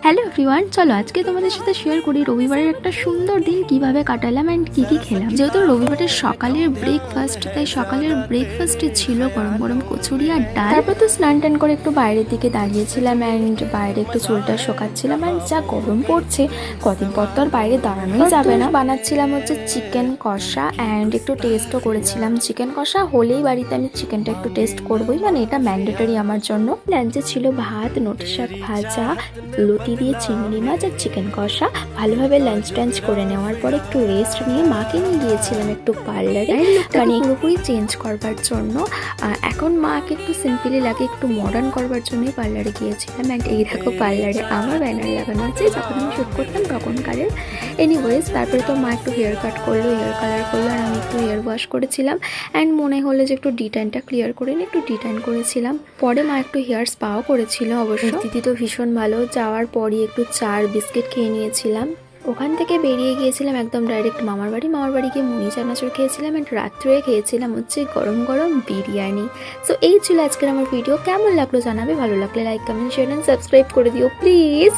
Hello everyone, চলো আজকে তোমাদের সাথে শেয়ার করি রবিবারের একটা সুন্দর দিন কিভাবে কাটালাম অ্যান্ড কি কি খেলাম। যেহেতু রবিবারের সকালের ব্রেকফাস্ট, তাই সকালের ব্রেকফাস্টে ছিল গরম গরম কচুরি আর ডাল। তারপর তো স্নান টান করে একটু বাইরের দিকে দাঁড়িয়েছিলাম অ্যান্ড বাইরে একটু চুলটা শোকাচ্ছিলাম। অ্যান্ড যা গরম পড়ছে, কদিন পর তো আর বাইরে দাঁড়ানোই যাবে না। বানাচ্ছিলাম হচ্ছে চিকেন কষা অ্যান্ড একটু টেস্টও করেছিলাম। চিকেন কষা হলেই বাড়িতে আমি চিকেনটা একটু টেস্ট করবোই, মানে এটা ম্যান্ডেটরি আমার জন্য। লাঞ্চে ছিল ভাত, নোটে শাক ভাজা, লতি দিয়ে চিংড়ি মাছ আর চিকেন কষা। ভালোভাবে লাঞ্চ টাঞ্চ করে নেওয়ার পর একটু রেস্ট নিয়ে মাকে নিয়ে গিয়েছিলাম একটু পার্লারে, মানে পুরোপুরি চেঞ্জ করবার জন্য। এখন মাকে একটু সিম্পলি লাগে, একটু মডার্ন করবার জন্যই পার্লারে গিয়েছিলাম। অ্যান্ড এই দেখো পার্লারে আমার ব্যানার লাগানো আছে, যখন আমি শ্যুট করতাম তখনকারের। এনিওয়েজ তারপরে তো মা একটু হেয়ার কাট করলো, হেয়ার কালার করলো, আর আমি একটু হেয়ার ওয়াশ করেছিলাম। অ্যান্ড মনে হলো যে একটু ডিটাইনটা ক্লিয়ার করে নিই, একটু ডিটাইন করেছিলাম। পরে মা একটু হেয়ার স্পাও করেছিল। অবশ্য দিদি তো ভীষণ ভালো। যাওয়ার পরই একটু চার বিস্কিট খেয়ে নিয়েছিলাম। ওখান থেকে বেরিয়ে গিয়েছিলাম একদম ডাইরেক্ট মামার বাড়ি গিয়ে মুড়ি চানাচুর খেয়েছিলাম। অ্যান্ড রাত্রে খেয়েছিলাম হচ্ছে গরম গরম বিরিয়ানি। সো এই ছিল আজকের আমার ভিডিও। কেমন লাগলো জানাবে, ভালো লাগলে like comment share and subscribe করে দিও প্লিজ।